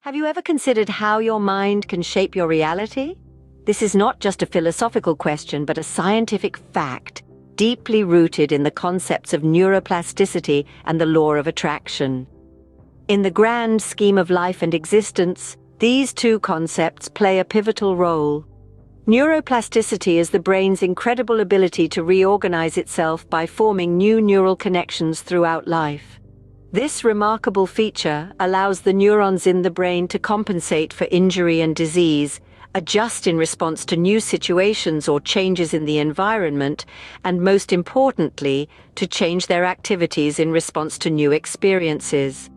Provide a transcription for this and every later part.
Have you ever considered how your mind can shape your reality? This is not just a philosophical question, but a scientific fact, deeply rooted in the concepts of neuroplasticity and the law of attraction. In the grand scheme of life and existence, these two concepts play a pivotal role. Neuroplasticity is the brain's incredible ability to reorganize itself by forming new neural connections throughout life. This remarkable feature allows the neurons in the brain to compensate for injury and disease, adjust in response to new situations or changes in the environment, and most importantly, to change their activities in response to new experiences.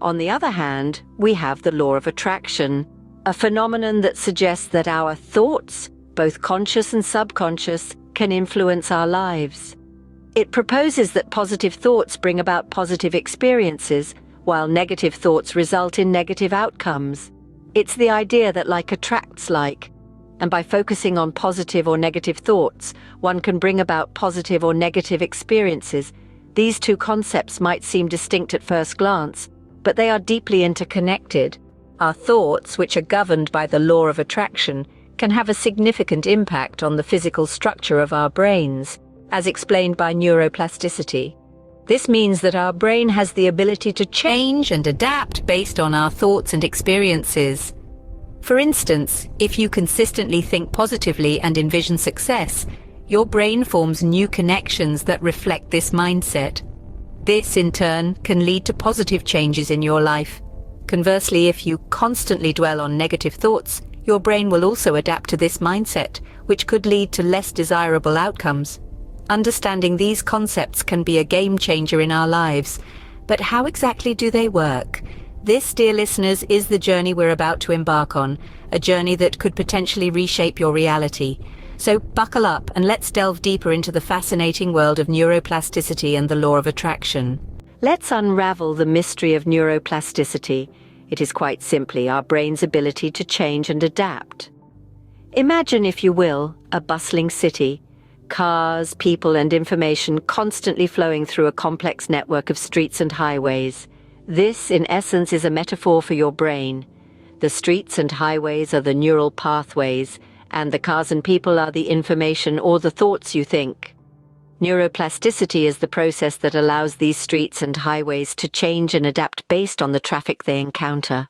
On the other hand, we have the law of attraction, a phenomenon that suggests that our thoughts, both conscious and subconscious, can influence our lives. It proposes that positive thoughts bring about positive experiences, while negative thoughts result in negative outcomes. It's the idea that like attracts like, and by focusing on positive or negative thoughts, one can bring about positive or negative experiences. These two concepts might seem distinct at first glance, but they are deeply interconnected. Our thoughts, which are governed by the law of attraction, can have a significant impact on the physical structure of our brains, as explained by neuroplasticity. This means that our brain has the ability to change and adapt based on our thoughts and experiences. For instance, if you consistently think positively and envision success, your brain forms new connections that reflect this mindset. This, in turn, can lead to positive changes in your life. Conversely, if you constantly dwell on negative thoughts, your brain will also adapt to this mindset, which could lead to less desirable outcomes. Understanding these concepts can be a game changer in our lives. But how exactly do they work? This, dear listeners, is the journey we're about to embark on, a journey that could potentially reshape your reality. So buckle up and let's delve deeper into the fascinating world of neuroplasticity and the law of attraction. Let's unravel the mystery of neuroplasticity. It is quite simply our brain's ability to change and adapt. Imagine, if you will, a bustling city. Cars, people, and information constantly flowing through a complex network of streets and highways. This, in essence, is a metaphor for your brain. The streets and highways are the neural pathways, and the cars and people are the information or the thoughts you think. Neuroplasticity is the process that allows these streets and highways to change and adapt based on the traffic they encounter.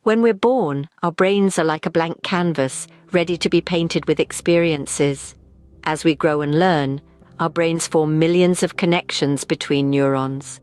When we're born, our brains are like a blank canvas, ready to be painted with experiences. As we grow and learn, our brains form millions of connections between neurons.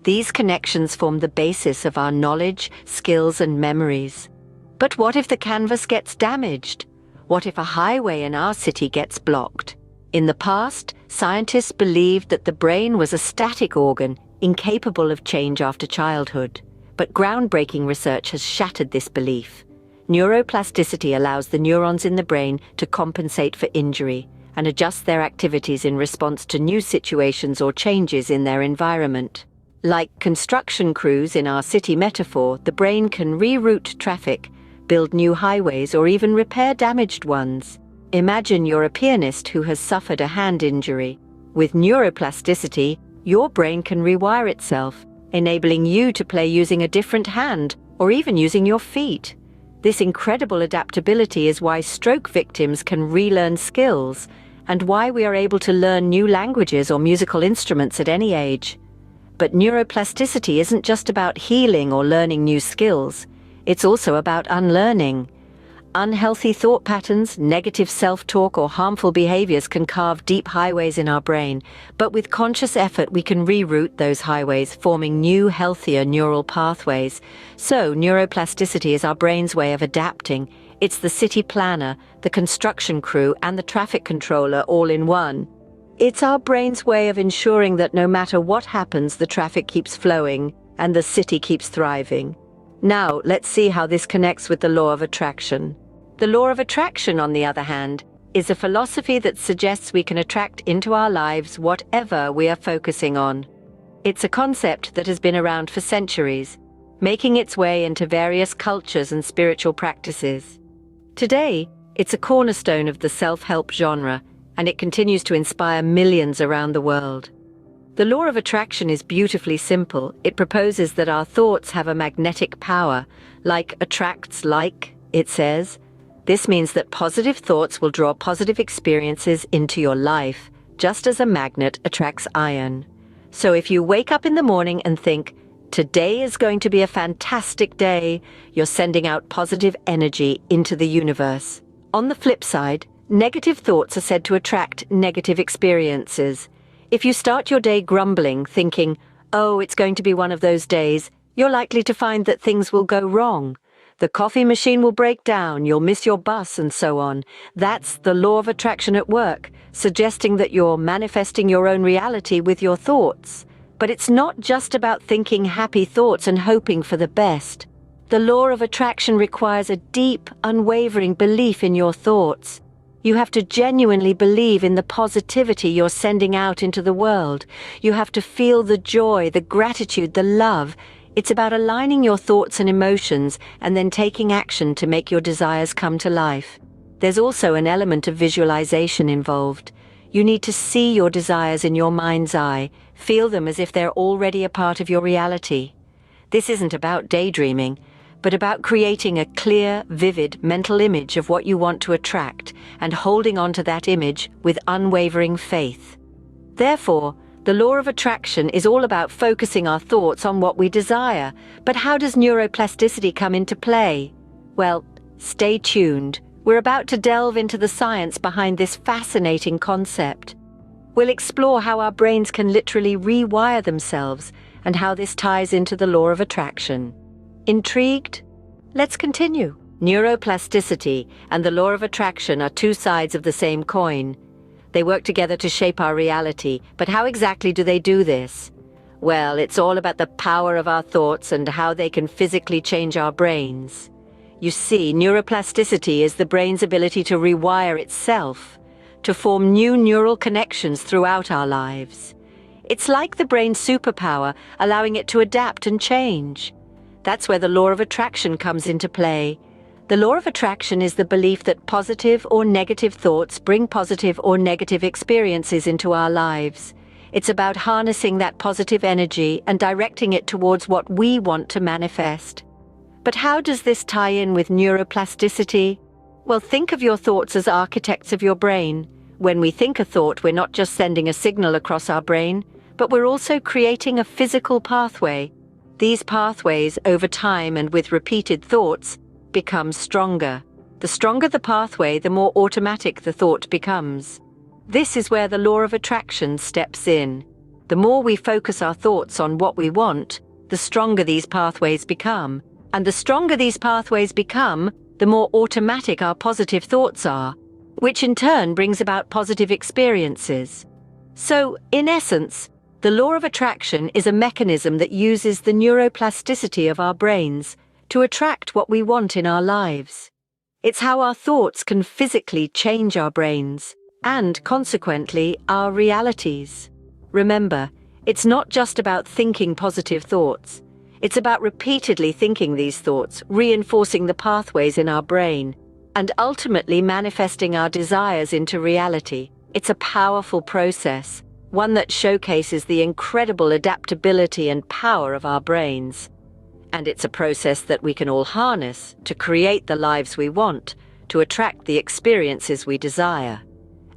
These connections form the basis of our knowledge, skills, and memories. But what if the canvas gets damaged? What if a highway in our city gets blocked? In the past, scientists believed that the brain was a static organ, incapable of change after childhood. But groundbreaking research has shattered this belief. Neuroplasticity allows the neurons in the brain to compensate for injury and adjust their activities in response to new situations or changes in their environment. Like construction crews in our city metaphor, the brain can reroute traffic, build new highways, or even repair damaged ones. Imagine you're a pianist who has suffered a hand injury. With neuroplasticity, your brain can rewire itself, enabling you to play using a different hand, or even using your feet. This incredible adaptability is why stroke victims can relearn skills, and why we are able to learn new languages or musical instruments at any age. But neuroplasticity isn't just about healing or learning new skills. It's also about unlearning. Unhealthy thought patterns, negative self-talk, or harmful behaviors can carve deep highways in our brain, but with conscious effort we can reroute those highways, forming new, healthier neural pathways. So, neuroplasticity is our brain's way of adapting. It's the city planner, the construction crew, and the traffic controller all in one. It's our brain's way of ensuring that no matter what happens, the traffic keeps flowing and the city keeps thriving. Now, let's see how this connects with the law of attraction. The law of attraction, on the other hand, is a philosophy that suggests we can attract into our lives whatever we are focusing on. It's a concept that has been around for centuries, making its way into various cultures and spiritual practices. Today, it's a cornerstone of the self-help genre, and it continues to inspire millions around the world. The law of attraction is beautifully simple. It proposes that our thoughts have a magnetic power. Like attracts like, it says. This means that positive thoughts will draw positive experiences into your life, just as a magnet attracts iron. So if you wake up in the morning and think, "Today is going to be a fantastic day," you're sending out positive energy into the universe. On the flip side, negative thoughts are said to attract negative experiences. If you start your day grumbling, thinking, "Oh, it's going to be one of those days," you're likely to find that things will go wrong. The coffee machine will break down, you'll miss your bus, and so on. That's the law of attraction at work, suggesting that you're manifesting your own reality with your thoughts. But it's not just about thinking happy thoughts and hoping for the best. The law of attraction requires a deep, unwavering belief in your thoughts. You have to genuinely believe in the positivity you're sending out into the world. You have to feel the joy, the gratitude, the love. It's about aligning your thoughts and emotions and then taking action to make your desires come to life. There's also an element of visualization involved. You need to see your desires in your mind's eye, feel them as if they're already a part of your reality. This isn't about daydreaming, but about creating a clear, vivid mental image of what you want to attract and holding on to that image with unwavering faith. Therefore, the law of attraction is all about focusing our thoughts on what we desire. But how does neuroplasticity come into play? Well, stay tuned. We're about to delve into the science behind this fascinating concept. We'll explore how our brains can literally rewire themselves and how this ties into the law of attraction. Intrigued? Let's continue. Neuroplasticity and the law of attraction are two sides of the same coin. They work together to shape our reality, but how exactly do they do this? Well, it's all about the power of our thoughts and how they can physically change our brains. You see, neuroplasticity is the brain's ability to rewire itself, to form new neural connections throughout our lives. It's like the brain's superpower, allowing it to adapt and change. That's where the law of attraction comes into play. The law of attraction is the belief that positive or negative thoughts bring positive or negative experiences into our lives. It's about harnessing that positive energy and directing it towards what we want to manifest. But how does this tie in with neuroplasticity? Well, think of your thoughts as architects of your brain. When we think a thought, we're not just sending a signal across our brain, but we're also creating a physical pathway. These pathways, over time and with repeated thoughts, become stronger. The stronger the pathway, the more automatic the thought becomes. This is where the law of attraction steps in. The more we focus our thoughts on what we want, the stronger these pathways become. And the stronger these pathways become, the more automatic our positive thoughts are, which in turn brings about positive experiences. So, in essence, the law of attraction is a mechanism that uses the neuroplasticity of our brains to attract what we want in our lives. It's how our thoughts can physically change our brains, and consequently, our realities. Remember, it's not just about thinking positive thoughts. It's about repeatedly thinking these thoughts, reinforcing the pathways in our brain, and ultimately manifesting our desires into reality. It's a powerful process, one that showcases the incredible adaptability and power of our brains. And it's a process that we can all harness to create the lives we want, to attract the experiences we desire.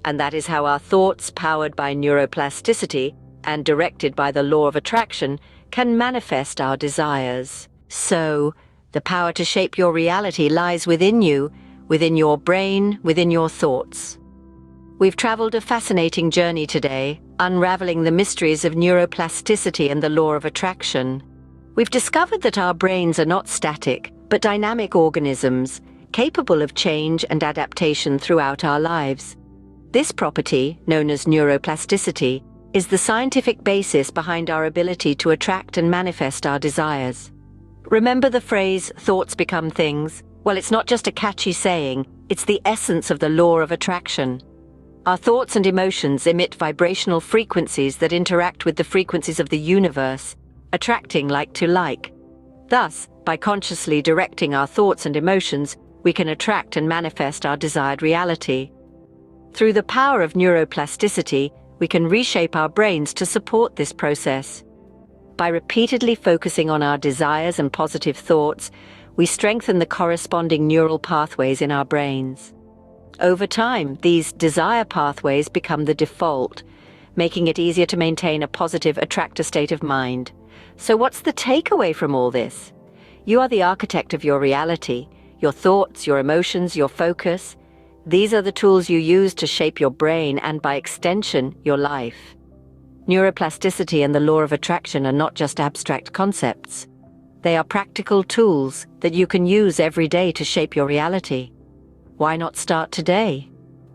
And that is how our thoughts, powered by neuroplasticity and directed by the law of attraction, can manifest our desires. So, the power to shape your reality lies within you, within your brain, within your thoughts. We've traveled a fascinating journey today, unraveling the mysteries of neuroplasticity and the law of attraction. We've discovered that our brains are not static, but dynamic organisms, capable of change and adaptation throughout our lives. This property, known as neuroplasticity, is the scientific basis behind our ability to attract and manifest our desires. Remember the phrase, "thoughts become things"? Well, it's not just a catchy saying, it's the essence of the law of attraction. Our thoughts and emotions emit vibrational frequencies that interact with the frequencies of the universe, attracting like to like. Thus, by consciously directing our thoughts and emotions, we can attract and manifest our desired reality. Through the power of neuroplasticity, we can reshape our brains to support this process. By repeatedly focusing on our desires and positive thoughts, we strengthen the corresponding neural pathways in our brains. Over time, these desire pathways become the default, making it easier to maintain a positive attractor state of mind. So what's the takeaway from all this? You are the architect of your reality, your thoughts, your emotions, your focus. These are the tools you use to shape your brain and, by extension, your life. Neuroplasticity and the law of attraction are not just abstract concepts. They are practical tools that you can use every day to shape your reality. Why not start today?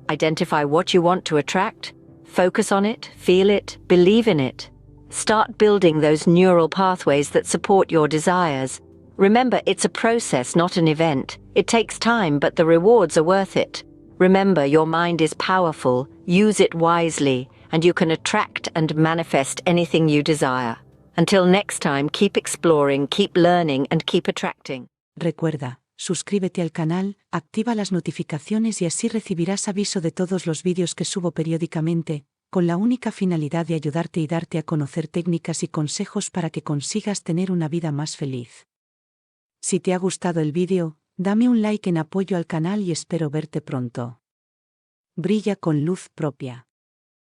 Identify what you want to attract, focus on it, feel it, believe in it. Start building those neural pathways that support your desires. Remember, it's a process, not an event. It takes time, but the rewards are worth it. Remember, your mind is powerful. Use it wisely, and you can attract and manifest anything you desire. Until next time, keep exploring, keep learning, and keep attracting. Recuerda, suscríbete al canal, activa las notificaciones y así recibirás aviso de todos los vídeos que subo periódicamente, con la única finalidad de ayudarte y darte a conocer técnicas y consejos para que consigas tener una vida más feliz. Si te ha gustado el vídeo, dame un like en apoyo al canal y espero verte pronto. Brilla con luz propia.